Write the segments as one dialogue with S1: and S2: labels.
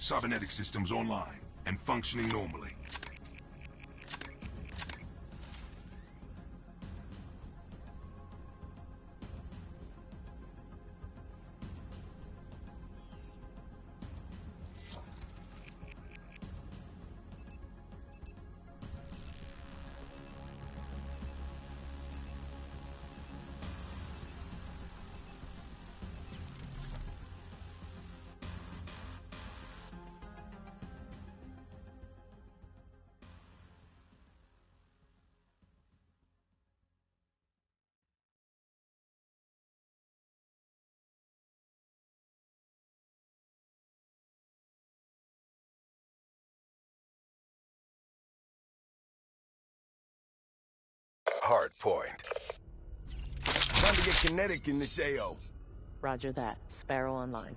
S1: Cybernetic systems online and functioning normally.
S2: Hard point. Time to get kinetic in this AO.
S3: Roger that. Sparrow online.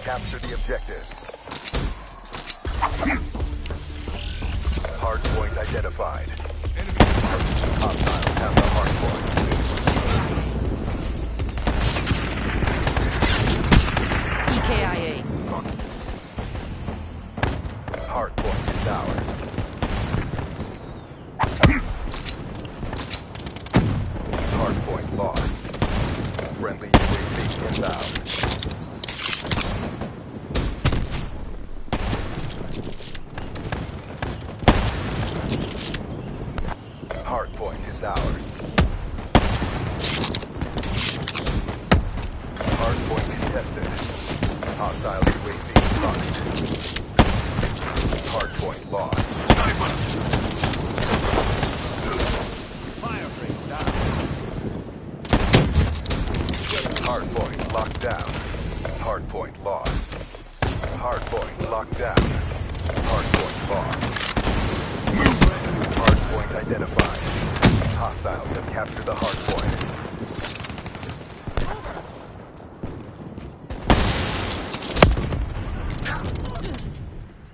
S2: Capture the objectives. Hard point identified. Hostiles have the hard point.
S3: EKIA.
S2: Hard point is ours. Hard point lost. Friendly UAV inbound. Hard point is ours. Hard point contested. Hostile UAV spotted. Hard point lost. Fire rate down. Hard point locked down. Hard point lost. Hard point locked down. Hard point lost. Hard point identified. Hostiles have captured the hard point.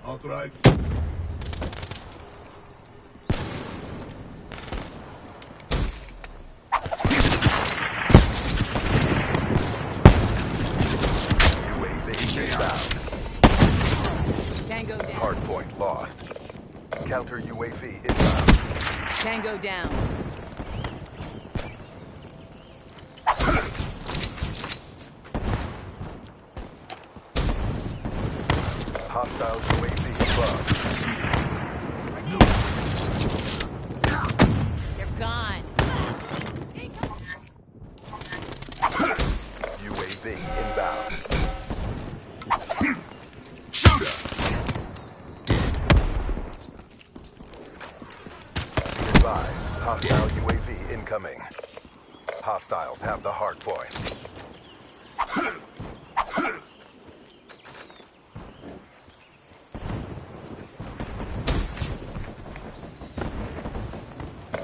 S1: Outright.
S2: UAV inbound.
S3: Tango down.
S2: Hard point lost. Counter UAV inbound.
S3: Tango down.
S2: Hostile UAV above.
S3: They're gone.
S2: UAV inbound.
S1: Shooter!
S2: Be advised, hostile UAV incoming. Hostiles have the hard point.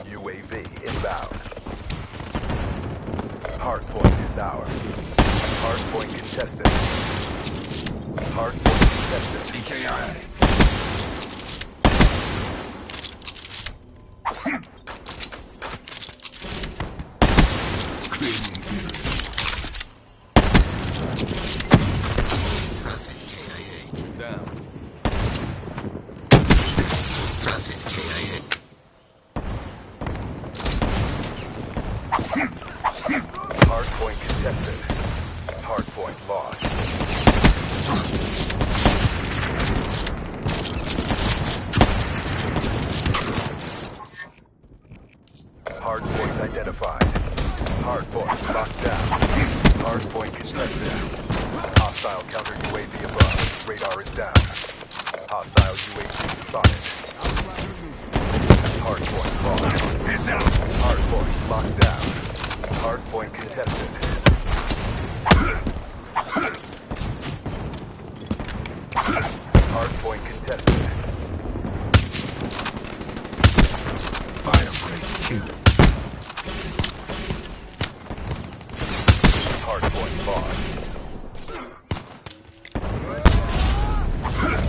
S2: UAV inbound. Hard point is ours. Hard point contested. Hard point contested.
S1: EKIA.
S2: Hard point contested. Hard point lost. Hard point identified. Hard point locked down. Hard point contested. Hostile counter UAV above. Radar is down. Hostile UAV spotted. Hard point lost.
S1: It's out.
S2: Hard point locked down. Hard point contested. Hard point contested.
S1: Fire break. Kill.
S2: Hard point lost.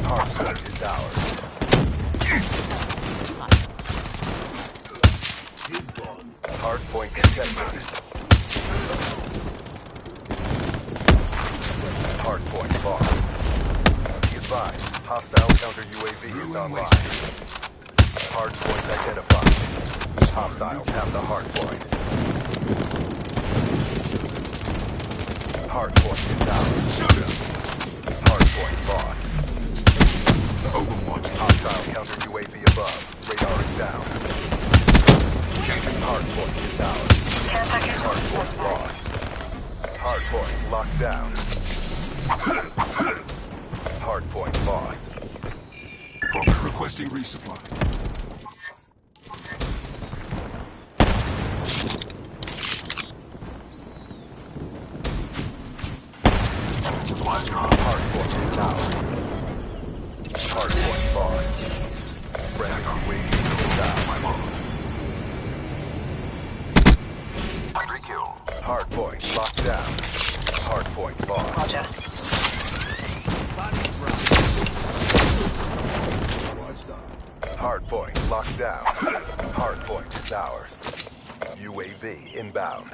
S2: Hard point is ours.
S1: He's gone.
S2: counter UAV is
S1: Ruin
S2: online.
S1: wasted.
S2: Hard point identified. Hostiles have the hard point. Hard point is ours.
S1: Shooter!
S2: Hard point lost.
S1: Overwatch.
S2: Hostile counter UAV above. Radar is down. Hard point is ours. Hard point lost. Hard point locked down. Hard point lost.
S1: Prophet requesting resupply.
S2: Hard point is ours. Hard point lost. Friendly UAV is down. Hard point locked down. Hard point lost.
S4: Roger.
S2: Hard point locked down. Hard point is ours. UAV inbound.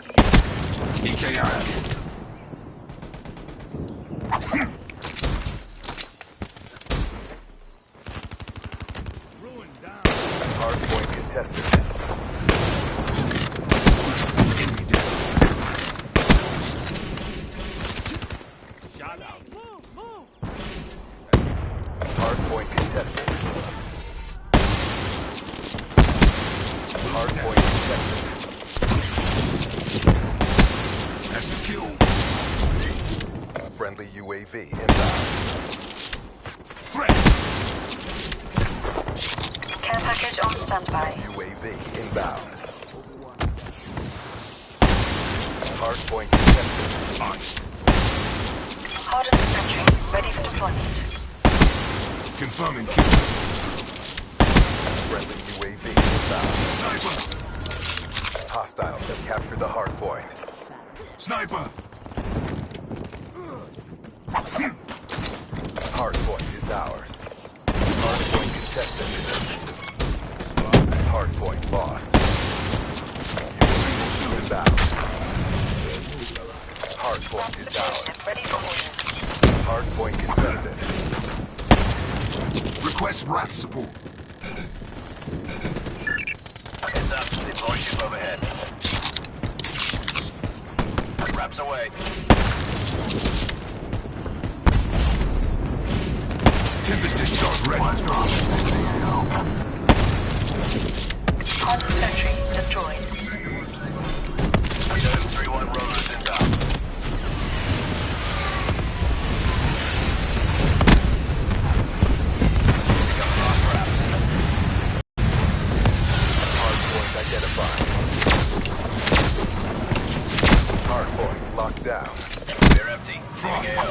S1: EKI.
S2: Hard point contested. Hard point contested. Hard point contested.
S1: That's a kill.
S2: Friendly UAV inbound.
S1: Threat.
S4: Care package on standby.
S2: UAV inbound. Hard point contested.
S1: Ice.
S4: Hardened sentry. Ready for deployment.
S1: Confirming kill.
S2: Friendly UAV inbound.
S1: Sniper.
S2: Hostiles have captured the hard point.
S1: Sniper.
S2: Hard point is ours. Hard point contested. Hard point lost.
S1: Single shooter.
S2: Inbound. Hard point is ours.
S4: Ready for orders.
S2: Hard point contested.
S1: Request RAP support.
S5: Heads up, deploy ship overhead. Wraps away.
S1: Tempest discharge ready.
S4: Hardened sentry destroyed.
S5: Zone 3-1 rollers inbound.
S2: Hard point identified. Hard point locked down.
S5: They're empty. CAO.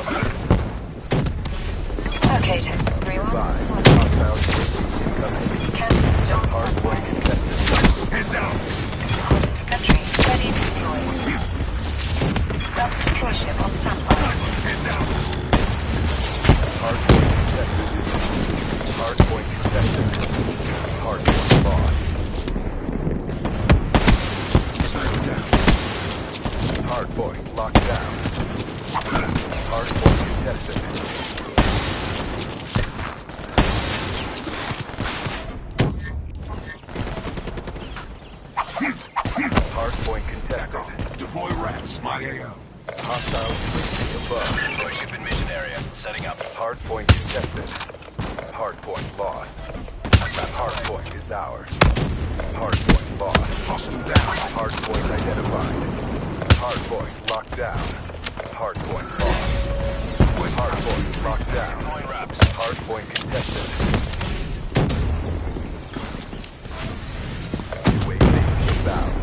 S4: Located. 3-1.
S2: Advised. Hostile UAV incoming.
S4: Care package on
S2: Hard
S4: standby.
S2: point contested.
S1: Heads out.
S4: Hardened sentry. Ready to deploy. Rapid destroy ship on standby.
S1: Heads out.
S2: Hard point contested. Hard point contested. Hard point lost.
S1: Sniper down.
S2: Hard point locked down. Hard point contested. Hard point contested.
S1: Deploy RAPs. My AO.
S2: Hostiles UAV above.
S5: Deploy ship in mission area. Setting up.
S2: Hard point contested. Hard point lost. Hard point is ours. Hard point lost.
S1: Hostile down.
S2: Hard point identified. Hard point locked down. Hard point lost.
S1: West
S2: Hard point locked down.
S5: Deploying wraps.
S2: Hard point contested. UAV inbound.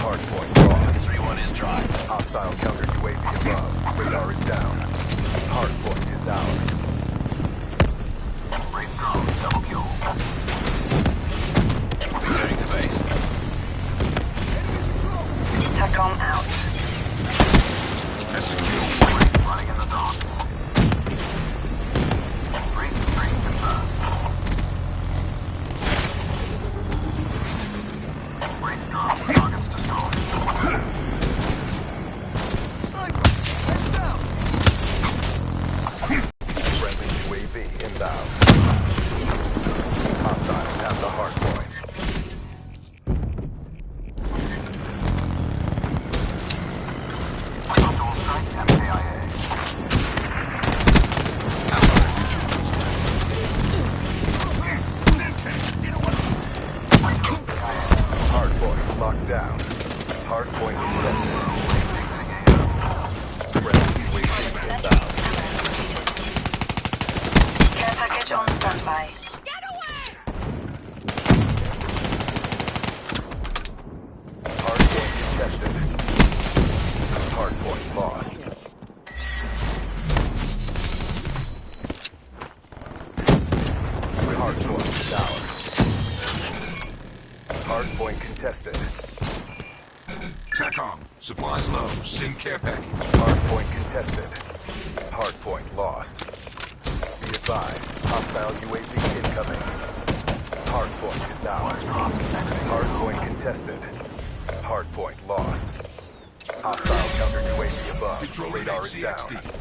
S2: Hard point lost.
S5: 3-1 is dry.
S2: Hostile counter UAV above. Radar is down. Hard point is ours.
S5: Brave drone. Double kill. Returning to base.
S4: TACOM out.
S1: That's a kill.
S5: Running in the dark. Breach confirmed. Breach drone. Targets destroyed.
S2: Friendly UAV Hardpoint contested.
S5: Exiting AO.
S2: Friendly UAV inbound.
S4: Care package on standby.
S2: Hardpoint contested. Hardpoint lost. Hardpoint is ours. Hardpoint contested.
S1: TACOM. Supplies low. Send care package.
S2: Hardpoint contested. Hardpoint lost. Be advised, hostile UAV incoming. Hardpoint is ours. Hardpoint contested. Hardpoint lost. Hostile counter UAV above.
S1: Controlling
S2: Radar is down.
S1: HCXD.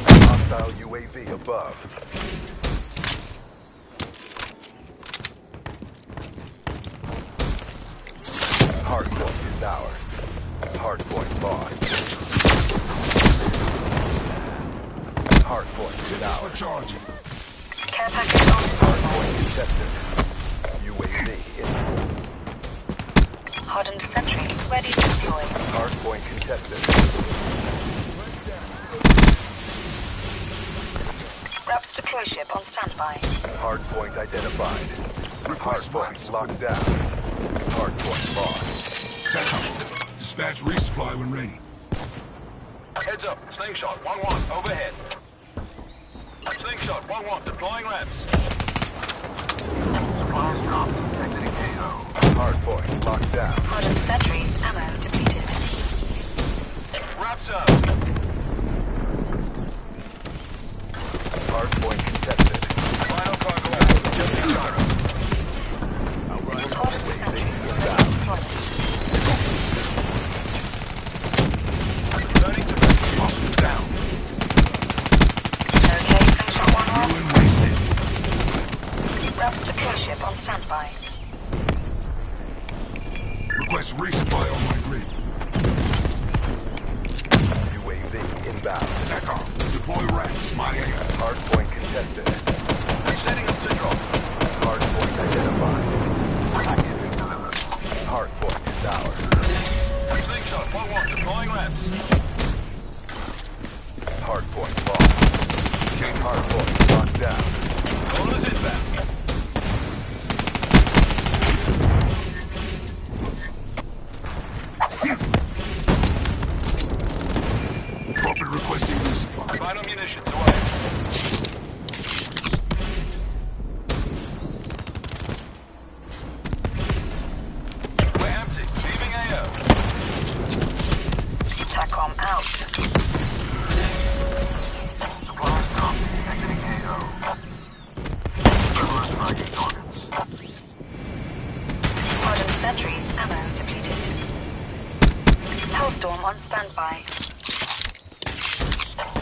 S2: Hostile UAV above. Hardpoint is ours. Hardpoint lost. Hardpoint is ours.
S1: For charging.
S4: Care package on standby.
S2: Hardpoint contested. UAV in.
S4: Hardened sentry ready to deploy.
S2: Hardpoint contested.
S4: Raps deploy ship on standby.
S2: Hardpoint identified.
S1: Request
S2: Hardpoint
S1: maps.
S2: locked down. Hardpoint lost.
S1: TACOM. Dispatch resupply when ready.
S5: Heads up. Slingshot 1-1 overhead. Slingshot 1-1 deploying reps. Supplies dropped. Exiting AO.
S2: Hardpoint locked down.
S4: Hardened sentry ammo depleted.
S5: Wraps up.
S2: Hardpoint contested.
S5: Final cargo out. Adjusting gyro.
S4: Hardened sentry ready
S2: Inbound.
S4: deployment.
S5: Turning to rescue.
S1: Hostile down.
S4: Okay, slingshot 1-1.
S1: Ruin wasted.
S4: Raps deploy ship on standby.
S1: Request resupply on my grid.
S2: UAV inbound.
S1: TACOM. Deploy rats. My AO.
S2: Hardpoint contested.
S5: Setting up to drop.
S2: Hardpoint identified.
S5: Package delivered.
S2: Hardpoint is ours.
S5: Slingshot 1-1 deploying reps.
S2: Hardpoint lost. Hardpoint locked down.
S5: Callers inbound.
S1: Corporate requesting resupply.
S5: Final munitions away. We're empty. Leaving AO.
S4: TACOM out.
S5: Supplies dropped. Exiting AO. Reverse flagging targets.
S4: Hardened sentry ammo depleted. Hellstorm on standby.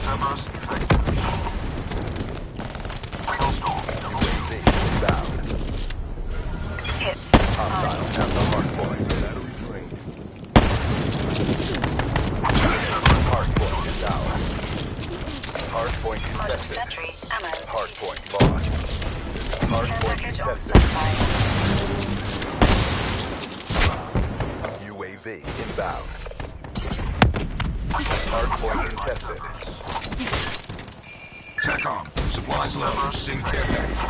S5: Cerberus effective. Hailstorm.
S2: UAV inbound.
S4: Hits.
S2: Hostiles have the hardpoint. Battery drained. Hardpoint is ours. Hardpoint
S4: Hardened
S2: contested.
S4: sentry ammo depleted.
S2: Hardpoint lost.
S4: Care
S2: Hardpoint
S4: package on
S2: contested.
S4: standby.
S2: UAV inbound. Hardpoint contested.
S1: TACOM. Supplies low. Send care package.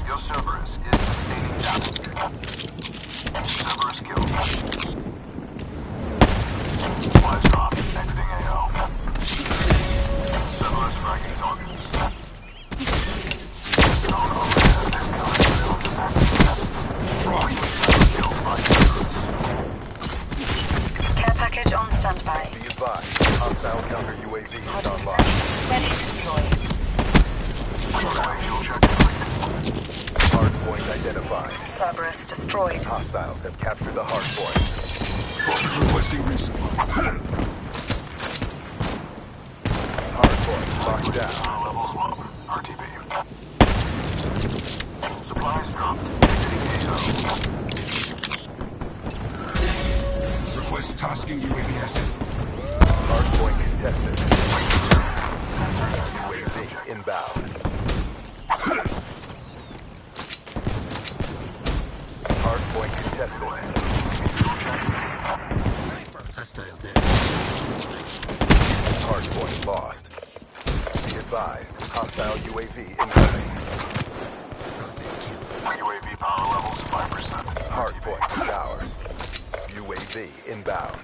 S5: Your Cerberus is sustaining damage. Cerberus killed. Supplies dropped. Exiting AO. Cerberus fragging targets. Drone overhead.
S1: Frog.
S5: Killed by Cerberus.
S4: Care package on standby.
S2: Be advised, hostile counter UAV is
S4: Hardened
S2: online.
S4: sentry ready to deploy.
S5: Fuel check completed.
S2: Hardpoint identified.
S4: Cerberus destroyed.
S2: Hostiles have captured the hardpoint.
S1: Corporate requesting resupply.
S2: Hardpoint locked down.
S5: Power levels low. RTB. Supplies dropped. Exiting AO.
S1: Request tasking UAV asset.
S2: inbound. Hardpoint contested.
S6: Hostile there.
S2: Hardpoint lost. Be advised, hostile UAV incoming.
S1: UAV power levels 5%.
S2: Hardpoint is ours. UAV inbound.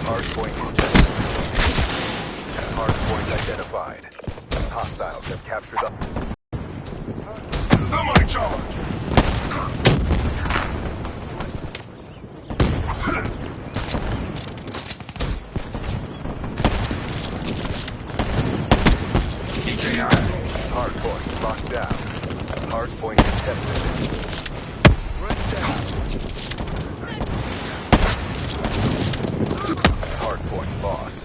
S2: Hardpoint contested. Hardpoint identified. Hostiles have captured up.
S1: Thermite charge! EKI.
S2: Hardpoint locked down. Hardpoint contested. Hardpoint lost.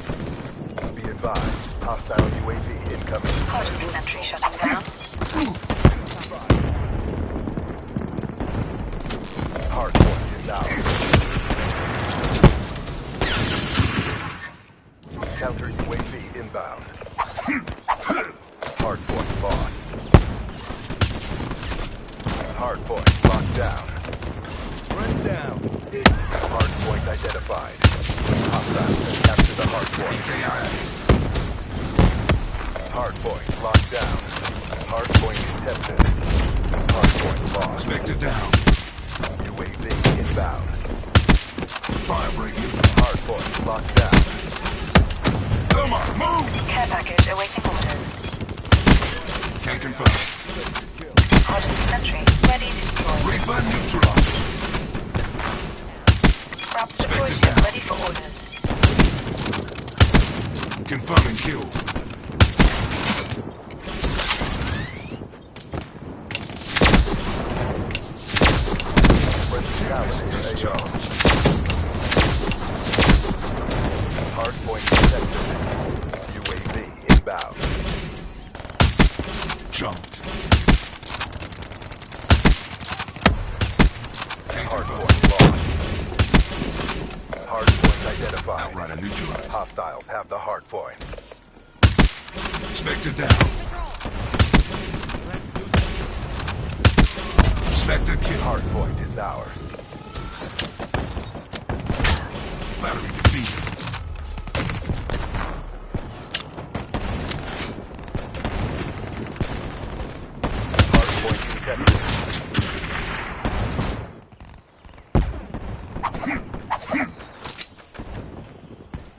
S2: Be advised, hostile UAV incoming.
S4: Hardpoint sentry shutting down.
S2: Hardpoint is out. Counter UAV inbound. Hardpoint lost. Hardpoint locked down. Run down. Hardpoint identified. Hostiles have captured the hardpoint. Hardpoint locked down. Hardpoint contested. Hardpoint lost.
S1: Vector down.
S2: UAV inbound.
S1: Fire break neutral.
S2: Hardpoint locked down.
S1: Thermite, move!
S4: Care package awaiting orders.
S1: Can confirm.
S4: Hardpoint sentry ready to deploy.
S1: Reaper neutralized.
S4: Raps deployed
S1: Vector down.
S4: ready for orders.
S1: Confirming kill. Terrorist discharge.
S2: Hardpoint contested. UAV inbound.
S1: Jumped.
S2: Hardpoint lost. Hardpoint identified.
S1: Outrider neutralized.
S2: Hostiles have the hardpoint.
S1: Spectre down. Spectre kill.
S2: Hardpoint is ours.
S1: Battery defeated.
S2: Hardpoint contested.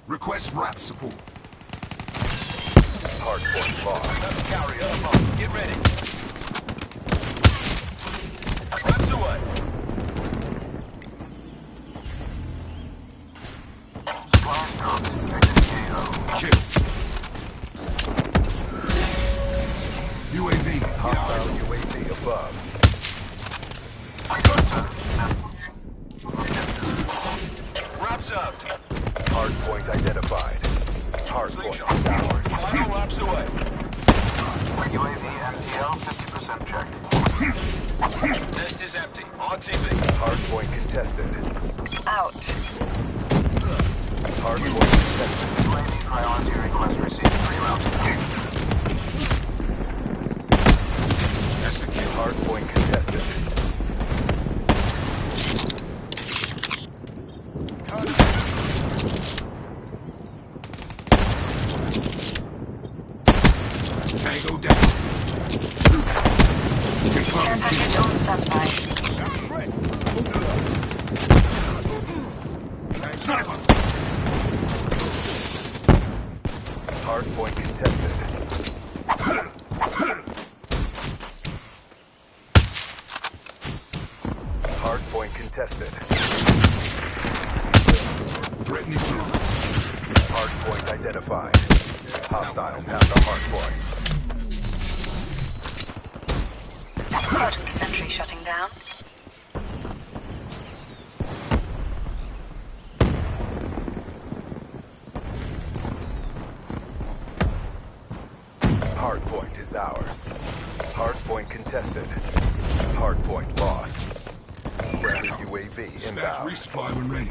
S1: Request RAP support.
S2: Hardpoint lost.
S5: Carrier above. Get ready. Raps away.
S1: Kill. UAV.
S2: Hostile UAV above.
S5: Raps out.
S2: Hardpoint identified. Hardpoint
S5: Slingshot.
S2: is ours.
S5: Final raps away.
S1: UAV MTL 50% check.
S5: Nest is empty. On TV.
S2: Hardpoint contested.
S4: Out.
S2: Hardpoint contested.
S1: UAV priority request received. Rerouting. Execute.
S2: Hardpoint contested.
S1: Tango down.
S4: Care
S1: Confirming
S4: package
S1: kill.
S4: on standby.
S1: Sniper.
S2: Hardpoint contested. Hardpoint contested.
S1: Threat neutralized.
S2: Hardpoint identified. Hostiles have the hardpoint.
S4: Hardpoint sentry shutting down.
S2: Hardpoint is ours. Hardpoint contested. Hardpoint lost. Friendly UAV
S1: Dispatch
S2: inbound.
S1: resupply when ready.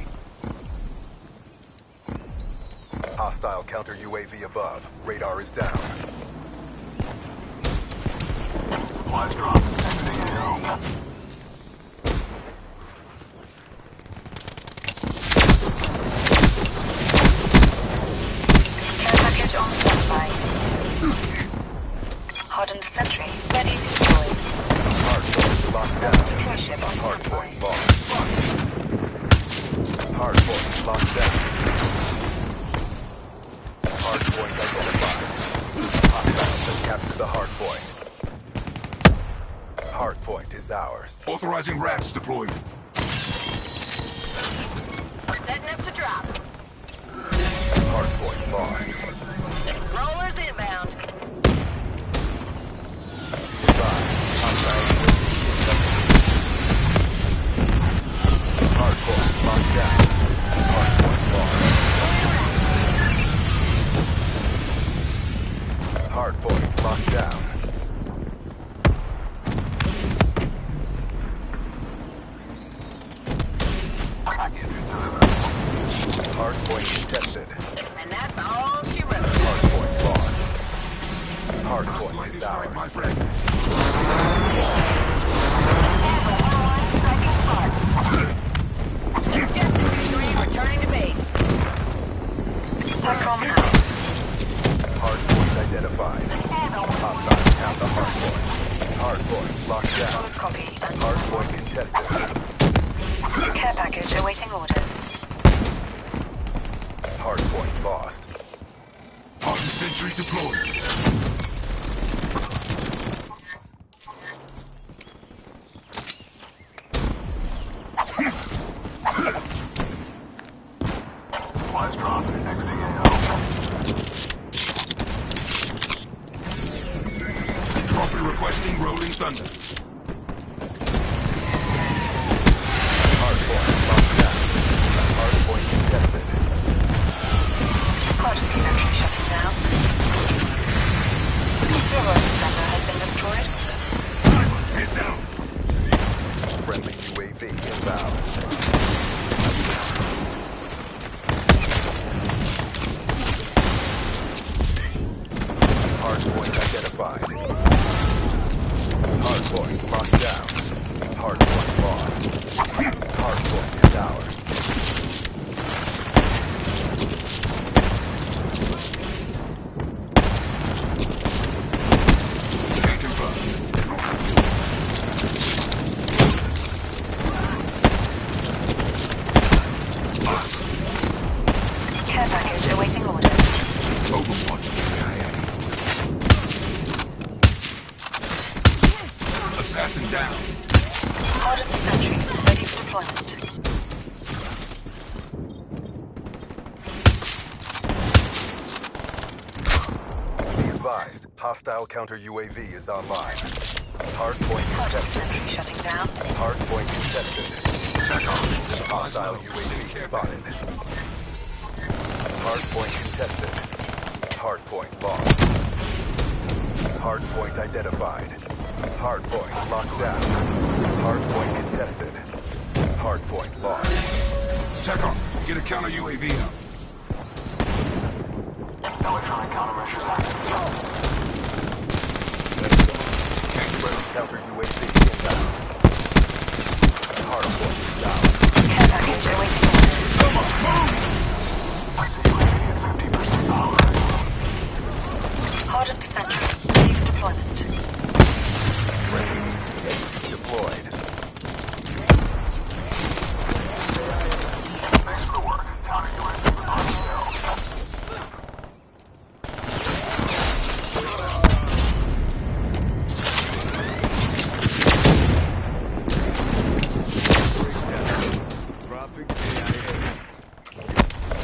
S2: Hostile counter UAV above. Radar is down.
S5: Supplies dropped. Exiting AO.
S4: Care package on standby. Hardened sentry ready to deploy.
S2: Hardpoint locked down.
S4: Secure ship on standby.
S2: Hardpoint lost. Hardpoint locked down. Hardpoint identified. Hostiles have captured the hardpoint. Hardpoint is ours.
S1: Authorizing RAPs deployed.
S3: Setting up to drop.
S2: Hardpoint lost.
S3: Rollers inbound.
S2: Goodbye. Hostile hardpoint locked down. Hardpoint lost. Hardpoint locked down. Hardpoint contested.
S3: And that's all she wrote.
S2: Hardpoint lost. Hardpoint
S1: Hostile
S2: is
S1: destroyed
S2: ours.
S1: my fragments.
S3: Returning to base.
S4: TACOM out.
S2: Hardpoint identified. Hostiles have the hardpoint. Hardpoint locked down.
S4: Solid copy.
S2: Hardpoint contested.
S4: Care package awaiting orders.
S2: Hardpoint lost.
S1: Hardened sentry deployed.
S5: Supplies dropped. Exiting AO.
S1: Trophy requesting rolling thunder.
S2: Hardpoint locked down. Hardpoint contested.
S4: Hardened sentry shutting down. Zero defender has been destroyed.
S1: Heads out.
S2: Friendly UAV inbound. Hardpoint identified. Hardpoint locked down. Hardpoint lost. Hardpoint is ours.
S1: Can confirm. Us.
S4: Care package awaiting orders.
S1: Overwatch. KIA. Assassin down.
S4: Hardened sentry ready for deployment.
S2: Be advised, hostile counter UAV is online. Hardpoint
S4: Hardened
S2: contested.
S4: sentry shutting down.
S2: Hardpoint contested.
S1: Attack on.
S2: Hostile UAV spotted. Hardpoint contested. Hardpoint lost. Hardpoint identified. Hardpoint locked down. Hardpoint contested. Hardpoint lost.
S1: Attack on. Get a counter UAV up.
S5: Electronic countermeasures active.
S2: Counter UAV inbound. Hardpoint is out.
S4: Care package awaiting orders.
S5: I see UAV at 50% power.
S4: Hardened sentry ready for deployment.
S2: Friendly ECA deployed.
S5: Thanks for the work. Counter UAV was on still.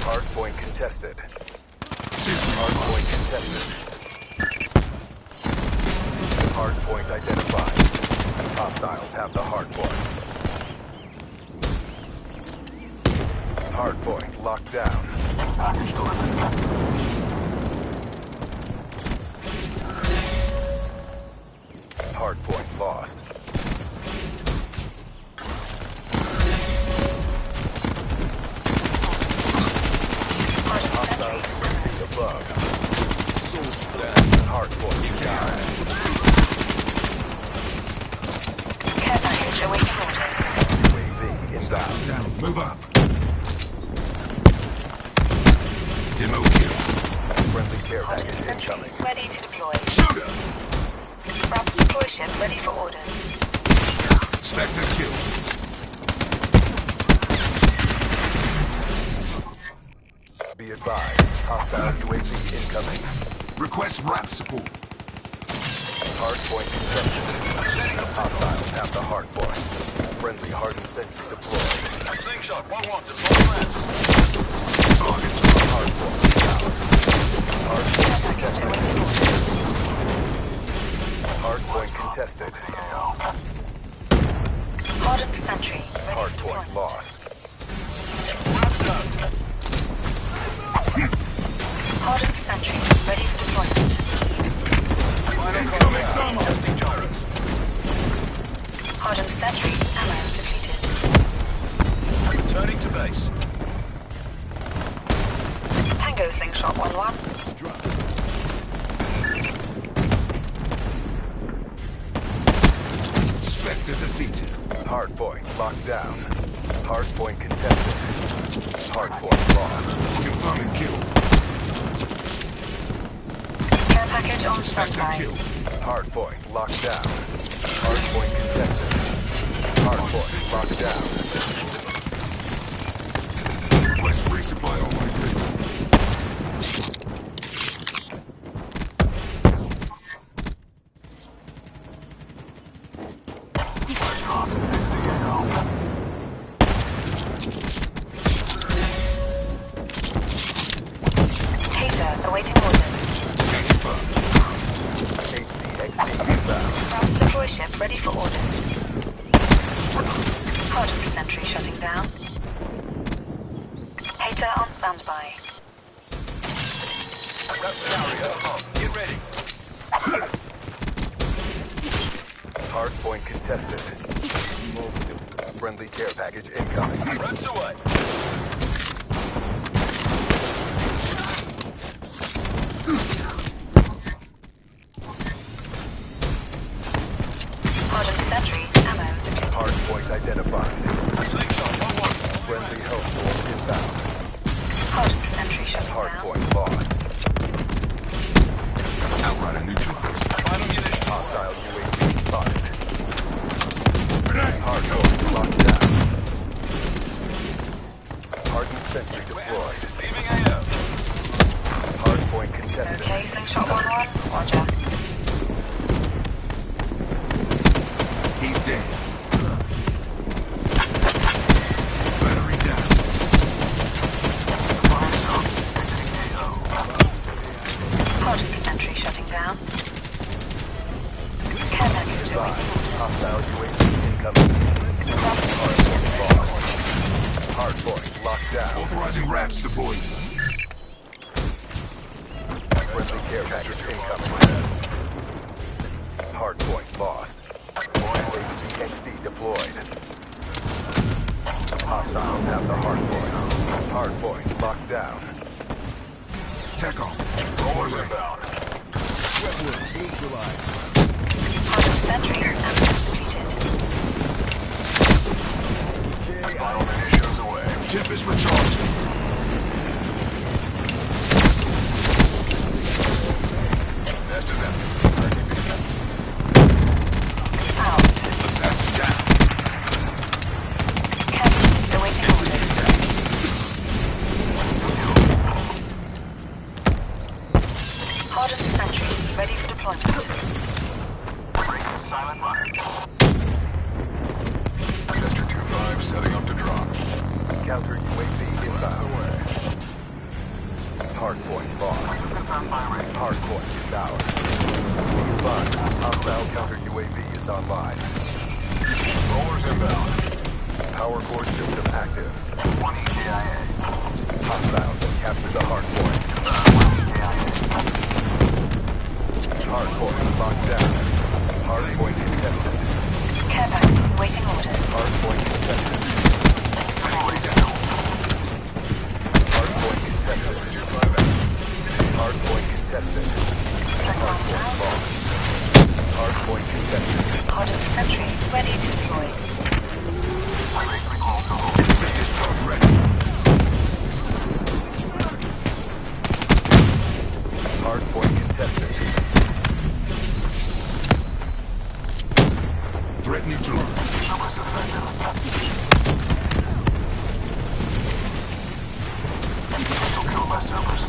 S2: Hardpoint contested.
S1: Sentry
S2: Hardpoint contested. Hardpoint identified. Hostiles have the hardpoint. Hardpoint locked down.
S5: Package delivered.
S2: Hardpoint lost. Hostile UAV
S1: Move up. Demo kill.
S2: Friendly care
S4: Hardin
S2: package
S4: sentry
S2: incoming.
S4: ready to deploy.
S1: Shooter.
S4: Raps deploy ship ready for orders.
S1: Spectre kill.
S2: Be advised, hostile UAV incoming.
S1: Request RAP support.
S2: Hardpoint contested. Hostiles have the hardpoint. Friendly hardened sentry deployed.
S5: Slingshot, 1-1, deploy ramp.
S1: Targets.
S2: Hardpoint down. Hardpoint contested. Hardpoint contested.
S4: Hardened sentry ready for
S2: Hardpoint
S4: deployment.
S2: lost.
S4: Hardened sentry ready for deployment.
S1: Incoming thermal.
S5: Testing gyros.
S4: Hardened sentry ammo depleted.
S5: Returning to base.
S4: Tango slingshot 1-1.
S1: Spectre defeated.
S2: Hardpoint locked down. Hardpoint contested. Hardpoint lost.
S1: Confirming kill.
S4: Care package on
S1: Spectre
S4: standby.
S1: kill.
S2: Hardpoint locked down. Hardpoint contested. Hardpoint locked down.
S1: Request resupply on my grid.
S4: Taser awaiting orders.
S1: Confirmed.
S2: HCXD inbound.
S4: Raps deploy ship ready for orders. Hardened sentry shutting down. Hater on standby.
S5: Rep carrier up. Get ready.
S2: Hardpoint contested. Friendly care package incoming.
S5: Reps away.
S4: Hardened sentry ammo depleted.
S2: Hardpoint identified.
S5: Slingshot, 1-1.
S2: Friendly health force inbound.
S4: Hardened sentry shutting down.
S2: Hardpoint lost.
S1: Outrider neutralized.
S5: Final munition.
S2: Hostile UAV spotted. Hardpoint locked down. Hardened sentry deployed.
S5: Leaving AO.
S2: Hardpoint contested.
S4: Okay, slingshot 1-1. Roger.
S1: He's dead. Battery down.
S4: Hardened sentry shutting down. Care package
S2: Advised.
S4: awaiting
S2: Hostile UAV incoming. Hardpoint lost. Hardpoint locked down.
S1: Authorizing RAPs deployed.
S2: Friendly care package incoming. Hardpoint lost. HCXD deployed. Hostiles have the hardpoint. Hardpoint locked down.
S1: Tech on.
S5: Rollers inbound.
S2: Wetwoods neutralized.
S4: Hardened sentry ammo depleted.
S5: Final munitions away.
S1: Tip is recharged.
S5: Nest is empty.
S4: Out.
S1: Assassin down.
S4: Captain awaiting orders. Hardened sentry ready for deployment.
S5: Silent fire. Chester 2-5 setting up to drop.
S2: Counter UAV inbound. Hardpoint lost. Hardpoint is ours. Be advised, hostile counter UAV is online.
S5: Rollers inbound.
S2: Power core system active.
S5: 1 EKIA.
S2: Hostiles have captured the hardpoint.
S5: 1 EKIA.
S2: Hardpoint locked down. Hardpoint contested.
S4: Care package waiting orders.
S2: Hardpoint contested.
S5: Anybody down.
S2: Hardpoint contested.
S5: 2-5 out.
S2: Hardpoint contested. Hardpoint lost. Hardpoint contested.
S4: Hardened sentry ready to deploy.
S1: Enemy is Service effective. Still kill my servers.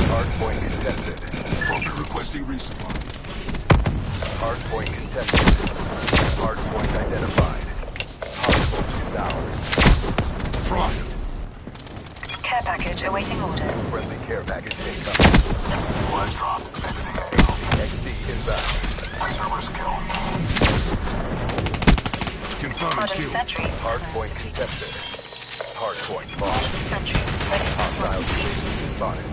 S2: Hardpoint contested.
S1: Broker requesting resupply.
S2: Hardpoint contested. Hardpoint identified. Hardpoint is ours.
S1: Fried.
S4: Care package awaiting orders.
S2: Friendly care package incoming.
S1: Was dropped.
S2: XD inbound.
S1: My servers killed. Confirming
S4: Modern
S1: kill.
S4: sentry.
S2: Hardpoint contested. Hardpoint lost.
S4: Sentry ready for
S2: Hostile
S4: deployment.
S2: UAV spotted.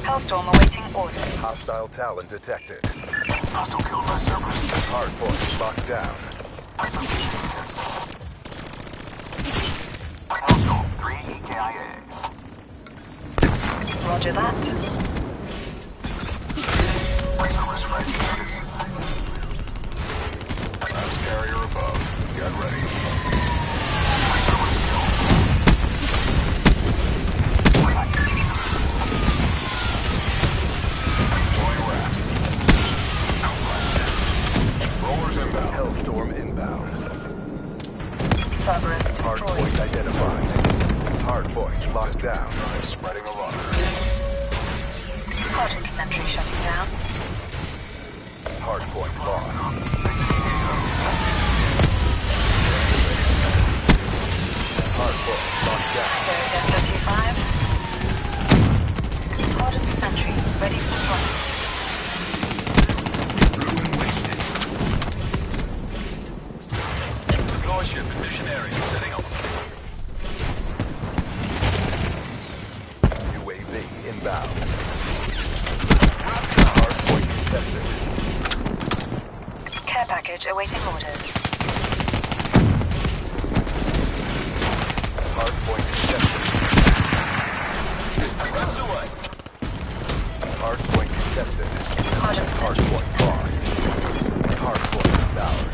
S4: Hellstorm awaiting orders.
S2: Hostile Talon detected.
S1: Hostile killed my servers.
S2: Hardpoint locked down.
S1: Hostile 3 EKIA.
S4: Roger that.
S1: My servers ready.
S5: Mass carrier above. Get ready.
S1: My servers killed.
S5: Deploying wraps. Rollers inbound.
S2: Hellstorm inbound.
S4: Cerberus destroyed.
S2: Hardpoint identified. Hardpoint locked down.
S5: I'm spreading alarm.
S4: Quadrant sentry shutting down.
S2: Hardpoint lost. Hardpoint locked down.
S4: Zero 35. Quadrant sentry ready for deployment.
S1: Ruin wasted.
S5: Deploy ship in mission area. Setting up.
S2: UAV inbound. Hardpoint contested.
S4: Care package awaiting orders.
S2: Hardpoint contested.
S5: Wraps away.
S2: Hardpoint contested.
S4: Quadrant sentry
S2: Hardpoint lost. Hardpoint is ours.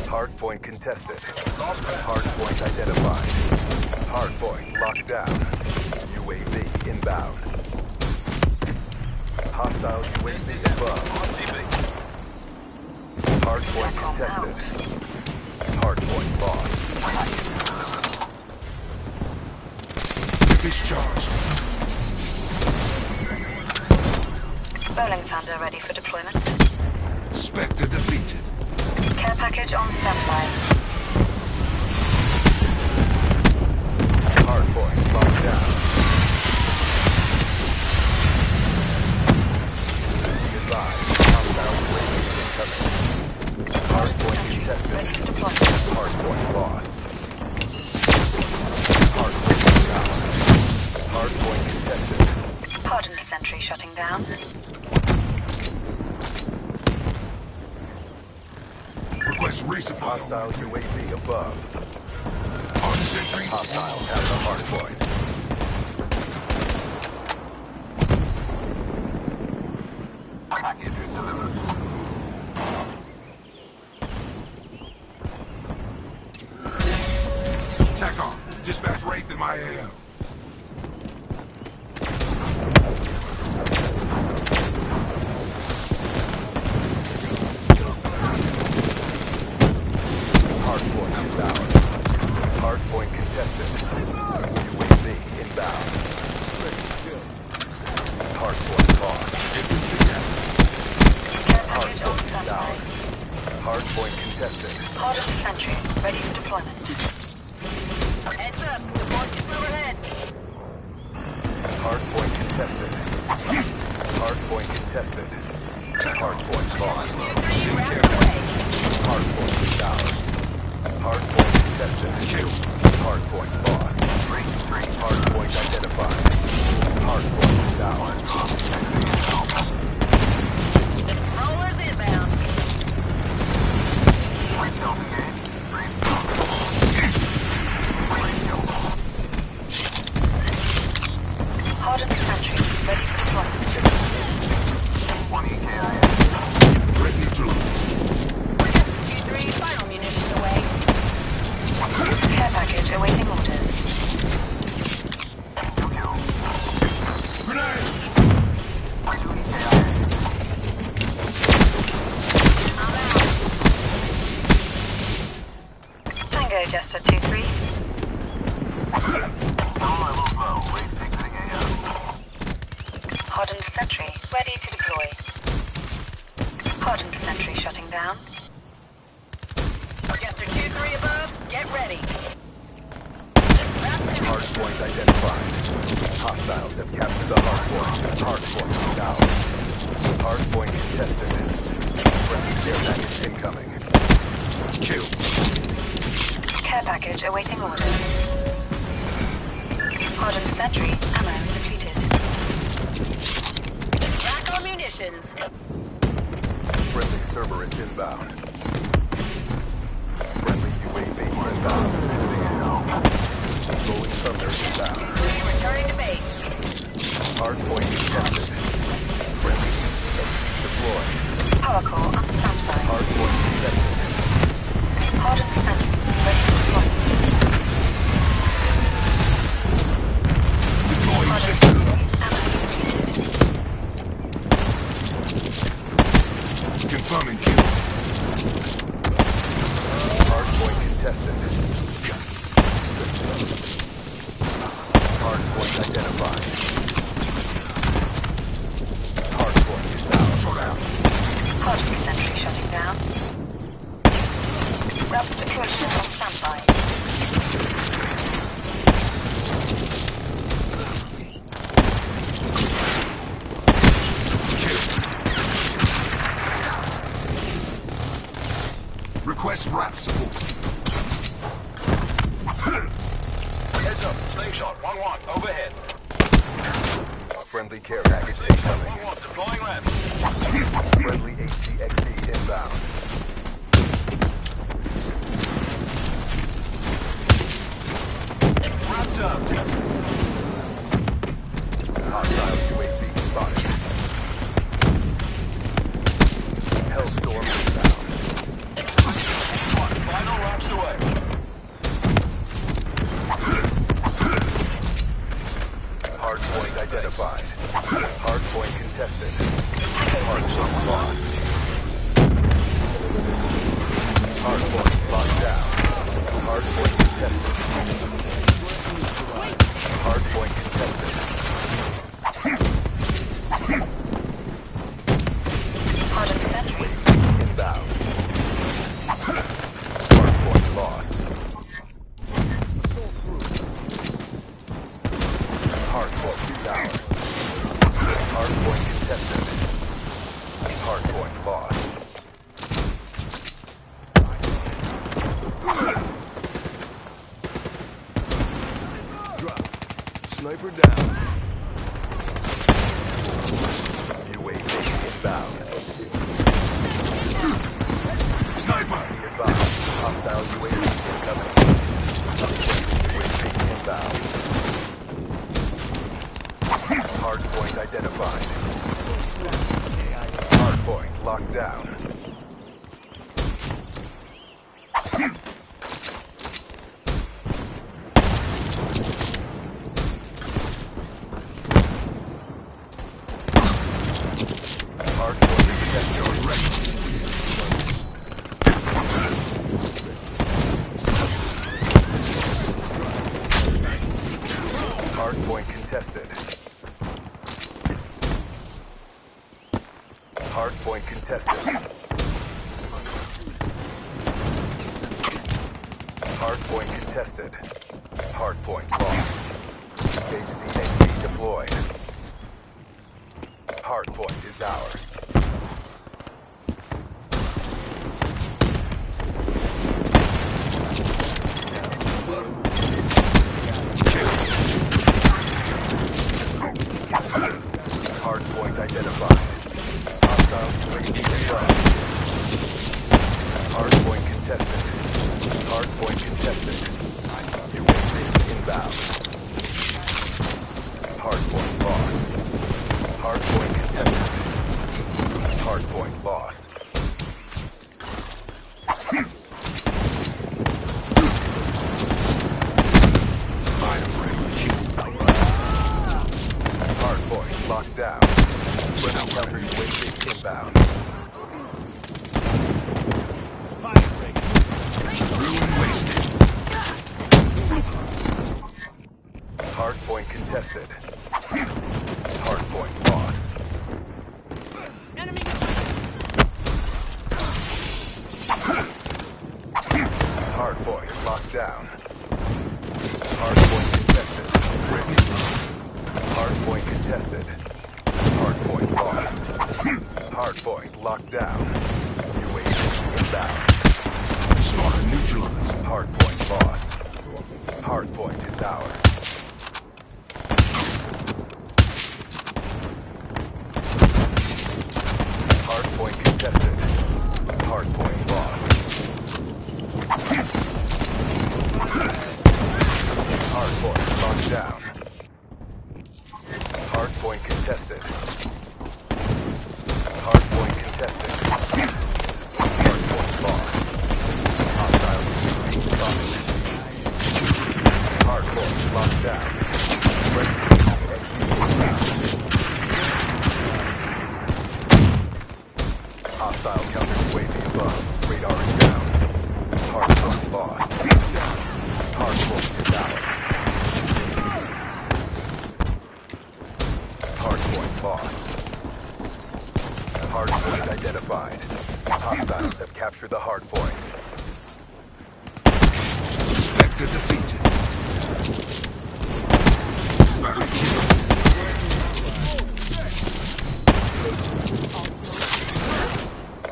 S2: Hardpoint contested. Hardpoint identified. Hardpoint locked down. UAV inbound. Hostile UAV above.
S5: On TV.
S2: Hardpoint contested. Hardpoint lost.
S1: Discharge.
S4: Bowling Thunder ready for deployment.
S1: Spectre defeated.
S4: Care package on standby.
S2: Hardpoint locked down. Goodbye. Hostile UAV incoming. Hardpoint contested.
S4: Ready for deployment.
S2: Hardpoint lost. Hardpoint down. Hardpoint contested.
S4: Quadrant sentry shutting down.
S1: Request resupply.
S2: Hostile UAV above.
S1: On sentry.
S2: Hostiles have the hardpoint.
S1: Package delivered. TACOM. Dispatch Wraith in my AO.
S2: Hardpoint is ours. Hardpoint contested. UAV inbound. Hardpoint lost.
S4: Care package on
S2: Hardpoint is
S4: standby.
S2: ours. Hardpoint contested.
S4: Quadrant sentry ready for deployment.
S3: Heads up. Deployment is overhead.
S2: Hardpoint contested. Hardpoint contested. Hardpoint lost.
S3: Wraps away.
S2: Hardpoint is ours. Hardpoint contested. Hardpoint lost. Hardpoint identified. Hardpoint is ours.
S3: Rollers inbound.
S4: Quadrant sentry ready for deployment.
S1: Threat neutralized.
S3: G3 final munitions away.
S4: Care package awaiting orders.
S1: Grenade!
S4: Jester 2-3. Hardened sentry, ready to deploy. Hardened sentry shutting down.
S3: Jester 2-3 above, get ready.
S2: Hardpoint identified. Hostiles have captured the hardpoint. Hardpoint is ours. Hardpoint contested. Friendly care package incoming.
S1: Kill.
S4: Care package awaiting orders. Hardened sentry, ammo depleted.
S3: Rack on munitions.
S2: Friendly Cerberus inbound. Friendly UAV inbound. Rolling thunder inbound.
S3: Returning to base.
S2: Hardpoint contested. Friendly deployed.
S4: Power core on standby.
S2: Hardpoint contested.
S4: Hardened sentry, ready for deployment.
S1: Deploying
S4: Hardened
S1: system.
S4: sentry, ammo depleted.
S1: Confirming kill.
S2: Hardpoint contested. Hardpoint identified. Hardpoint is ours.
S1: Shot out.
S4: Hardened sentry shutting down. Raps deployment on standby.
S1: Request RAP support.
S5: Heads up. Slingshot. 1-1. Overhead.
S2: Friendly care package incoming.
S5: 1-1. Deploying ramp.
S2: Friendly HCXD inbound.
S5: Ramps up.
S2: Hostile UAV spotted. Hellstorm inbound.
S5: Final ramps away.
S2: Hardpoint identified. Hardpoint contested. Hardpoint lost. Hardpoint locked down. Hardpoint contested. Hardpoint contested.
S4: Hardened sentry,
S2: Inbound. Hardpoint lost. Hardpoint is ours. Hardpoint contested. Hardpoint lost. Sniper down. UAV inbound.
S1: Sniper.
S2: Be advised. Hostile UAV incoming. UAV inbound. Hardpoint identified. Hardpoint locked down. Hardpoint contested. Hardpoint contested. Hardpoint contested. Hardpoint contested. Hardpoint lost. HCXD deployed. Hardpoint is ours. Hardpoint identified. Hostile UAV confirmed. Hardpoint contested. Hardpoint contested. UAV inbound. Hardpoint lost. Hardpoint contested. Hardpoint lost. Hardpoint locked down. Friendly counter UAV inbound.
S1: Ruin wasted.
S2: contested. Hardpoint lost. Hardpoint locked down. Hardpoint contested. Hardpoint contested. Hardpoint lost. Hardpoint locked down. UAV inbound.
S1: Sniper neutralized.
S2: Hardpoint lost. Hardpoint is ours. Hardpoint contested. Hardpoint lost. Hardpoint locked down. Hardpoint contested. Hardpoint contested. Hardpoint lost. Hostile UAV spotted. Hardpoint locked down. Hostile counter UAV above. Radar is down. Hardpoint lost. Hardpoint is out. Hardpoint lost. Hardpoint identified. Hostiles have captured the hardpoint.
S1: Spectre defeated.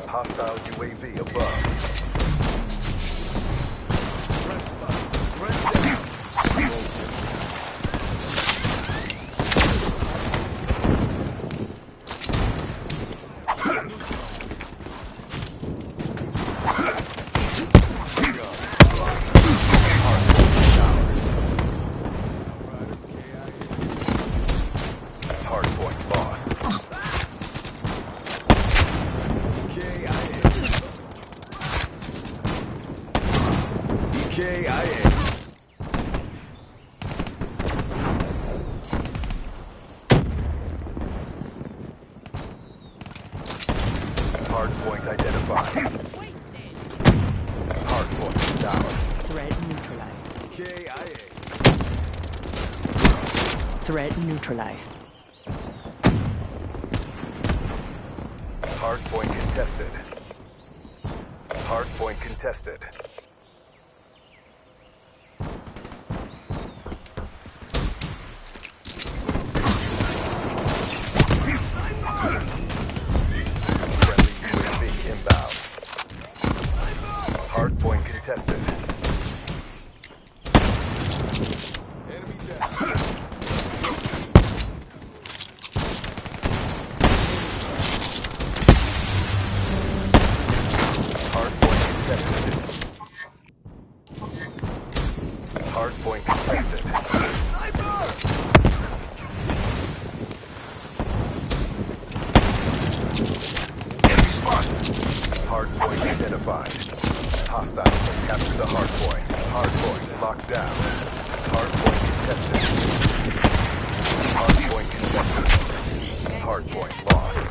S2: Hostile UAV above. Hardpoint lost. KIA. Hardpoint identified. Hardpoint is ours.
S7: Threat neutralized.
S2: KIA.
S7: Threat neutralized.
S2: Hardpoint contested. Hardpoint contested. Friendly UAV inbound. Hardpoint contested. Hardpoint contested. Hardpoint contested.
S1: Enemy spotted.
S2: Hardpoint identified. Hostiles have captured the hardpoint. Hardpoint locked down. Hardpoint contested. Hardpoint contested. Hardpoint lost.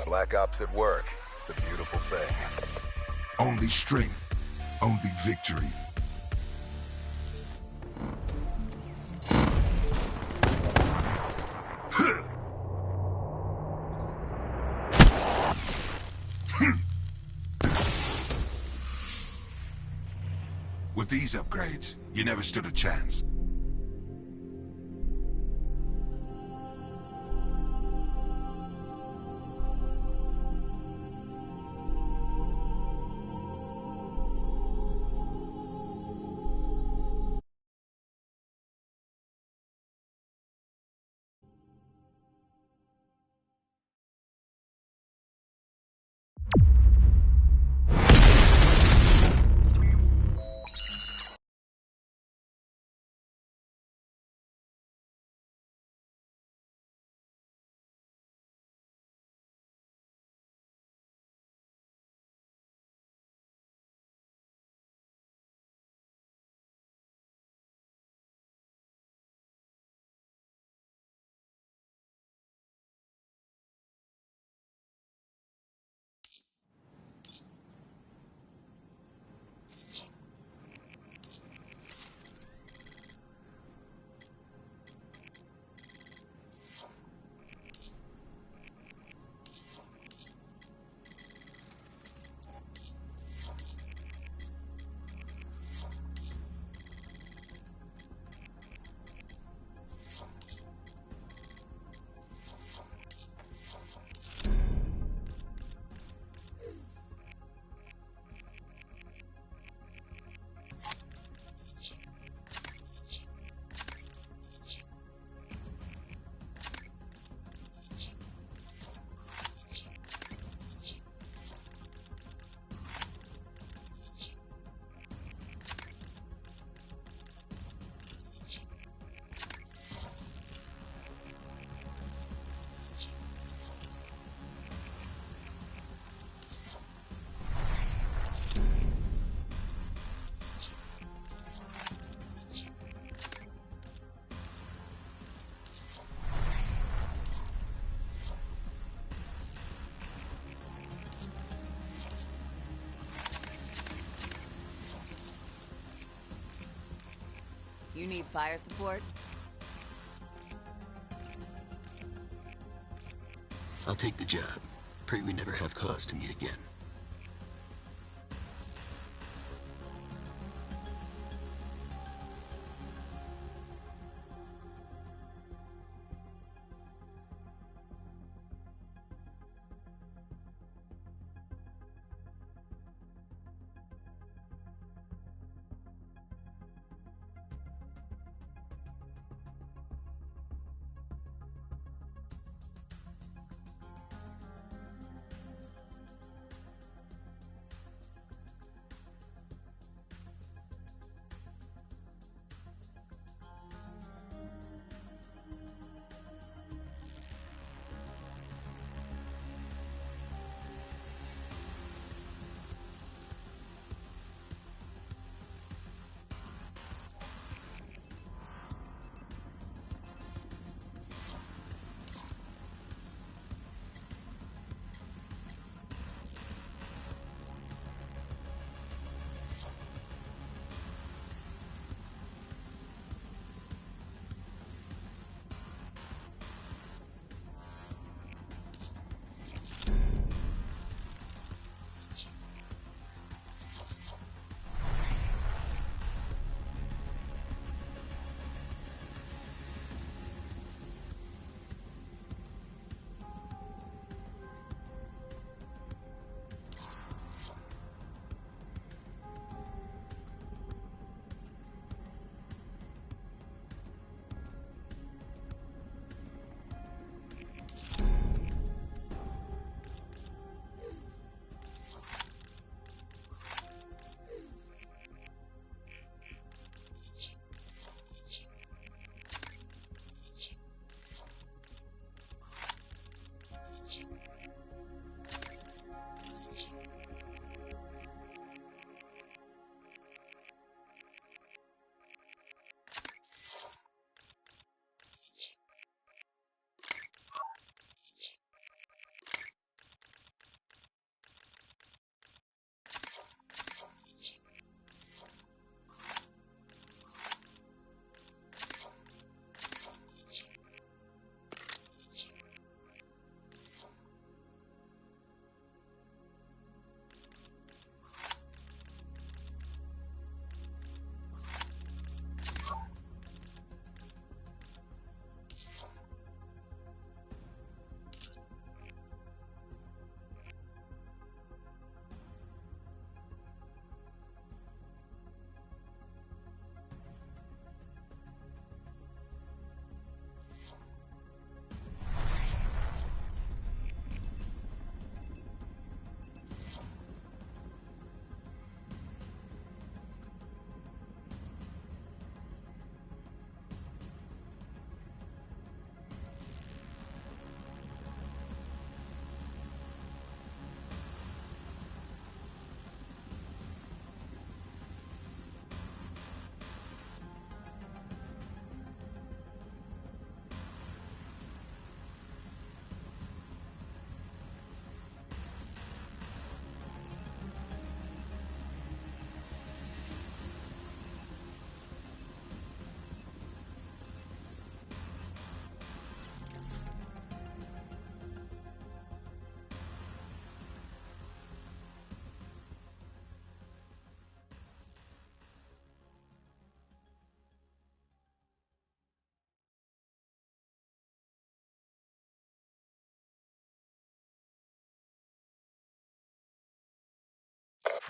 S2: Black Ops at work. It's a beautiful thing.
S1: Only strength. Only victory. With these upgrades, you never stood a chance.
S3: need fire support?
S6: I'll take the job. Pray we never have cause to meet again.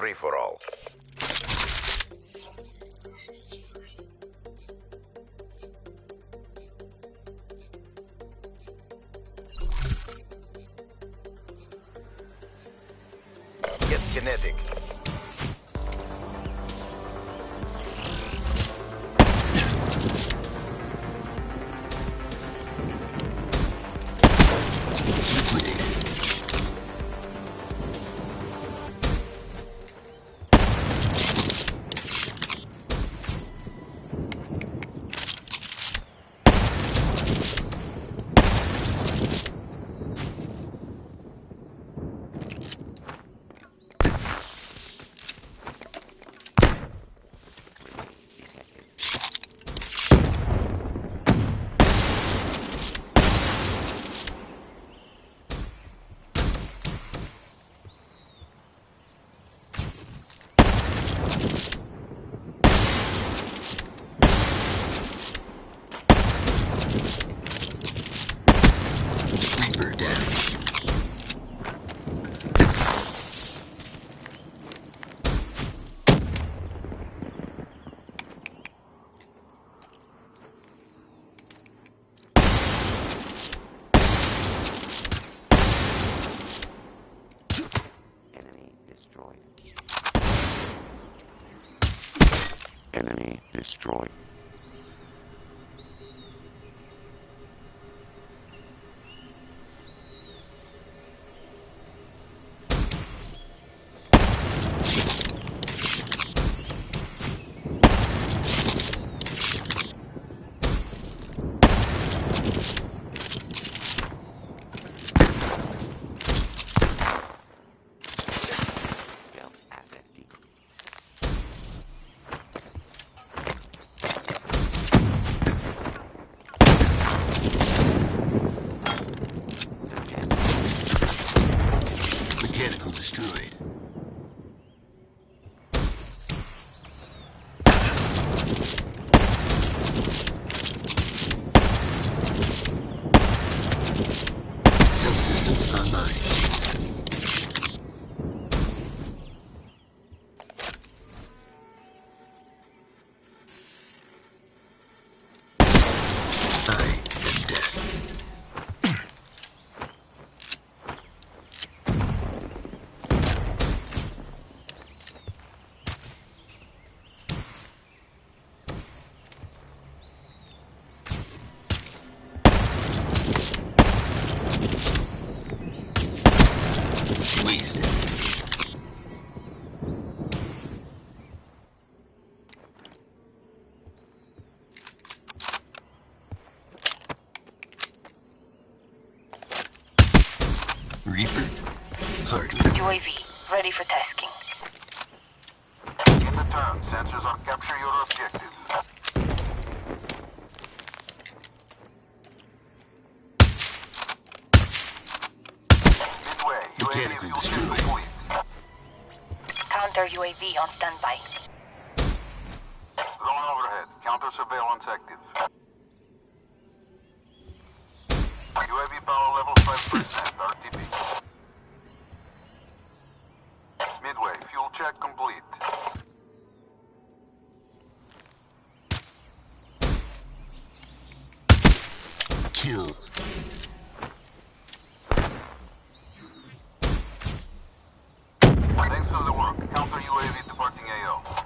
S2: Free for all. Get kinetic.
S6: Wasted. Reaper? Hardly.
S4: UAV, ready for tasking.
S5: In the turn, sensors on capture your objective. Midway, UAV
S6: Mechanical
S5: fuel check
S6: destroyed.
S5: complete.
S4: Counter UAV on standby.
S5: Drone overhead, counter surveillance active. UAV power level 5%, RTB. Midway, fuel check complete.
S6: Kill.
S5: Thanks for the work. Counter UAV departing AO.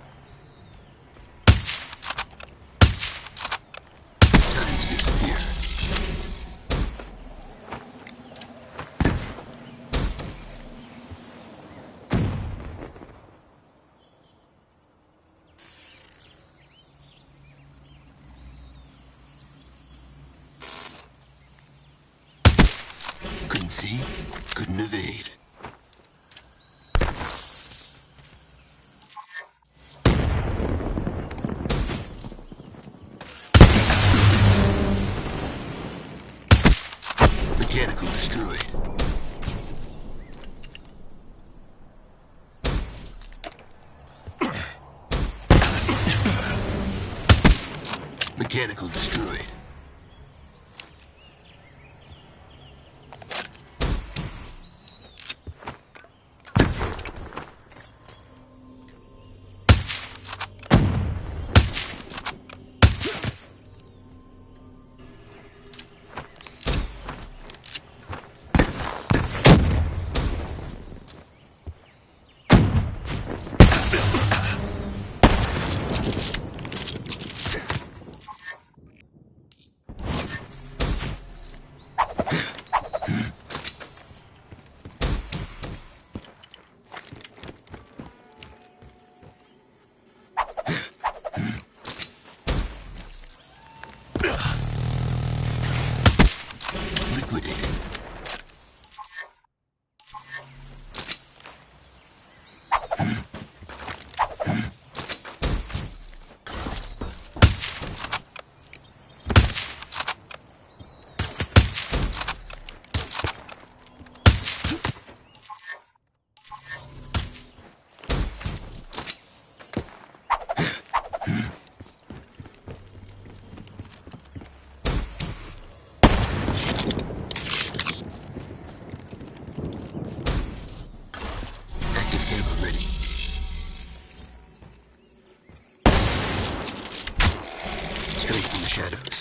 S6: Time to disappear. Couldn't see, couldn't evade. Mechanical destroyed. Mechanical destroyed. Liquidated. Active camera ready. Straight from the shadows.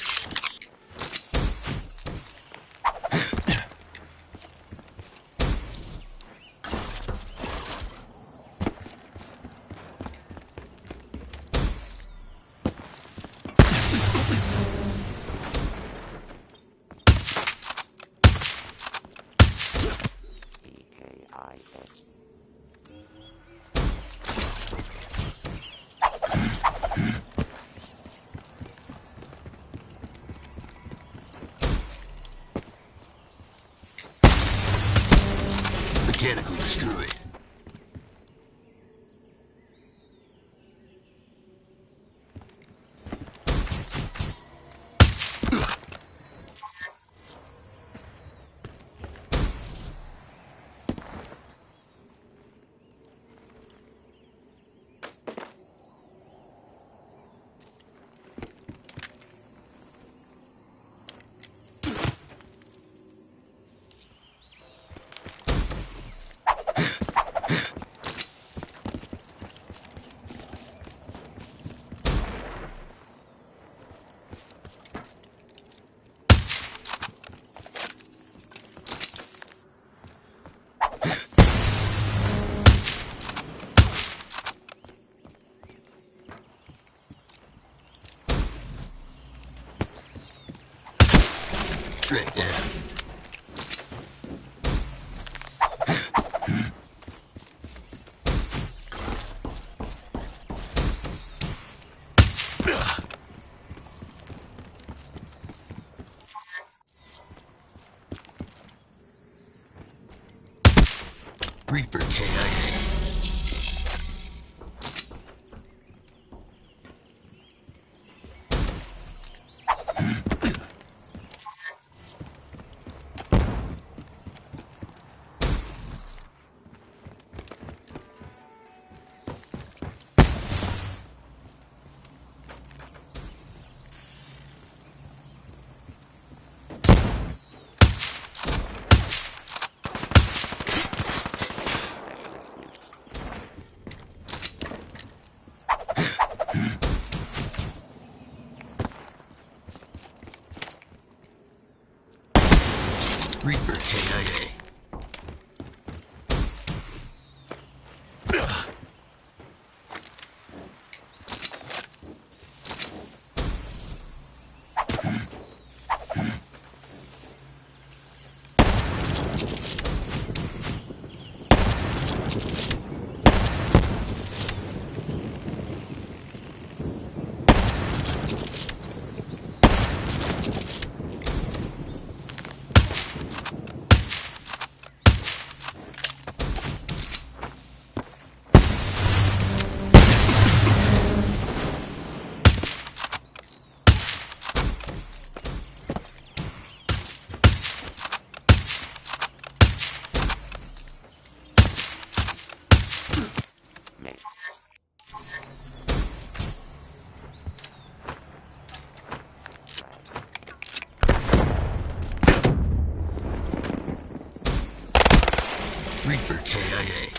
S6: Mechanical destroyed. Track down. Reaper KIA. Reaper KIA. Reaper KIA.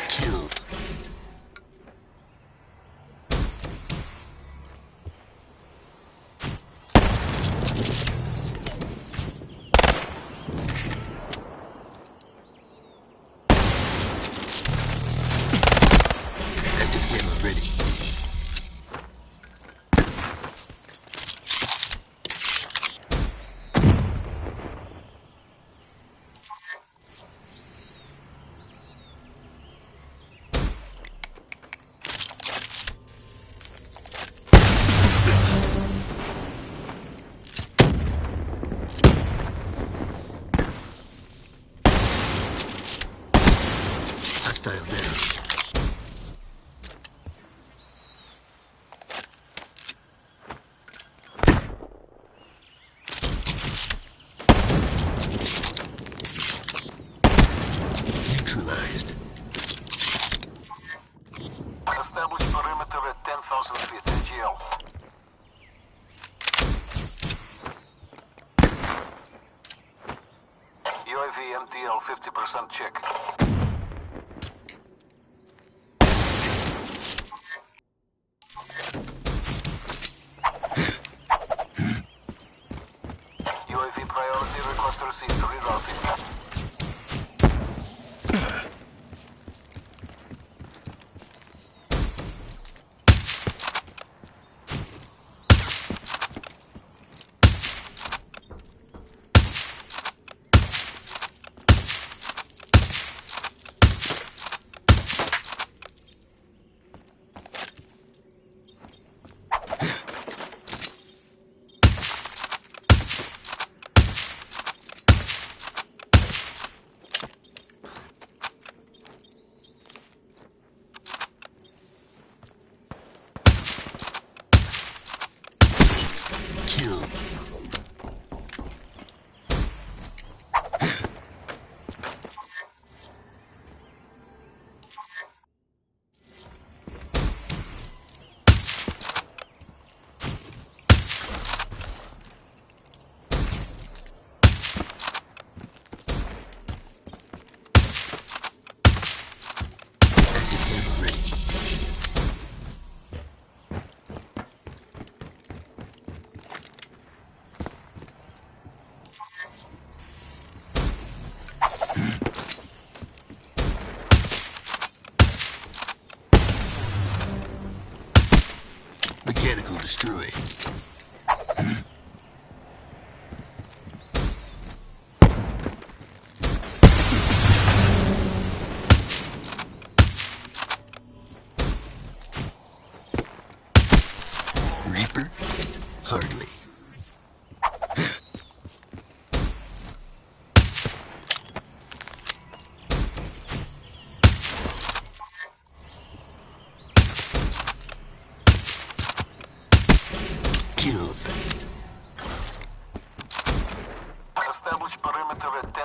S6: Kill. Active ammo ready. Hostile down. Neutralized.
S5: Establish perimeter at 10,000 feet. AGL. UAV MTL 50% check. UAV priority request received. Rerouting.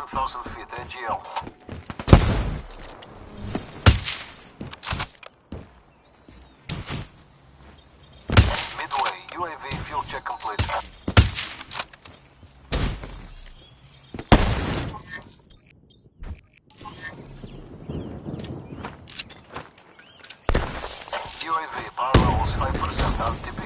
S5: 10,000 feet, AGL. Midway, UAV fuel check complete. UAV power levels 5% RTB.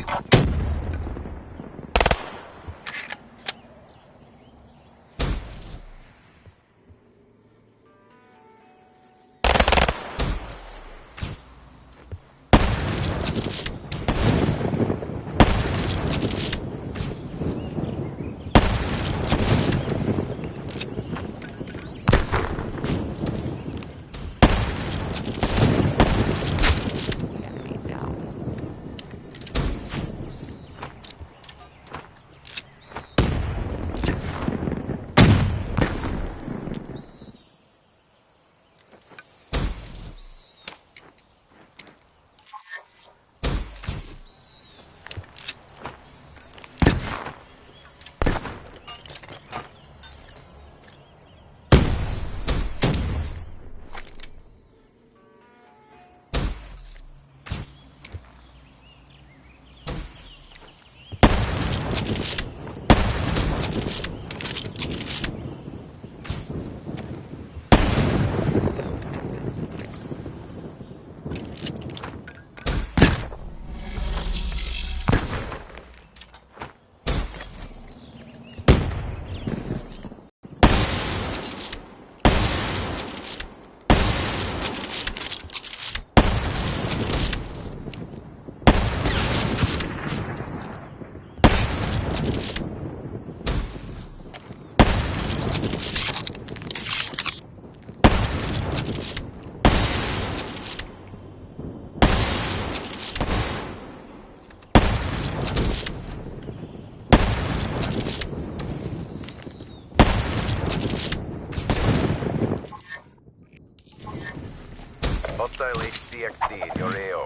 S7: Enemy down.
S2: Hostile HCXD in your AO.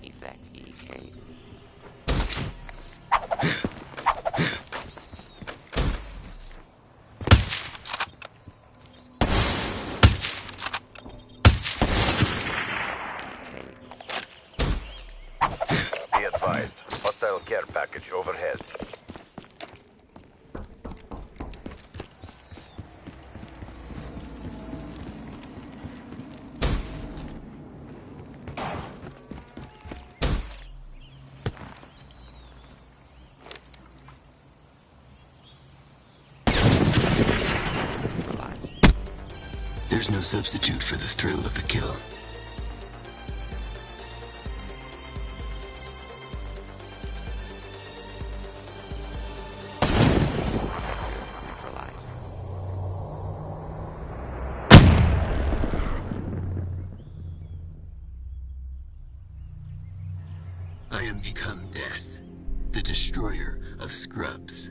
S7: Effect EK.
S2: Be advised. Hostile care package overhead.
S6: There's no substitute for the thrill of the kill.
S7: Neutralized.
S6: I am become death, the destroyer of scrubs.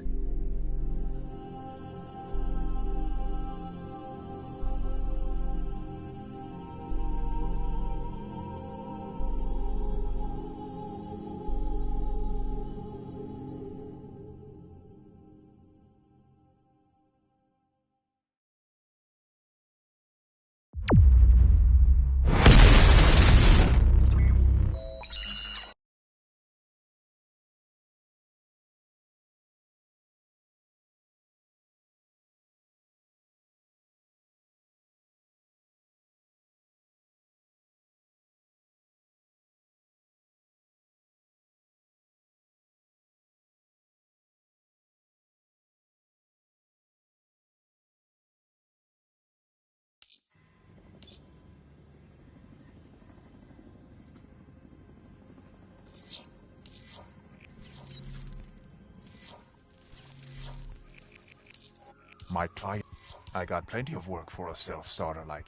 S1: My client. I got plenty of work for a self-starter like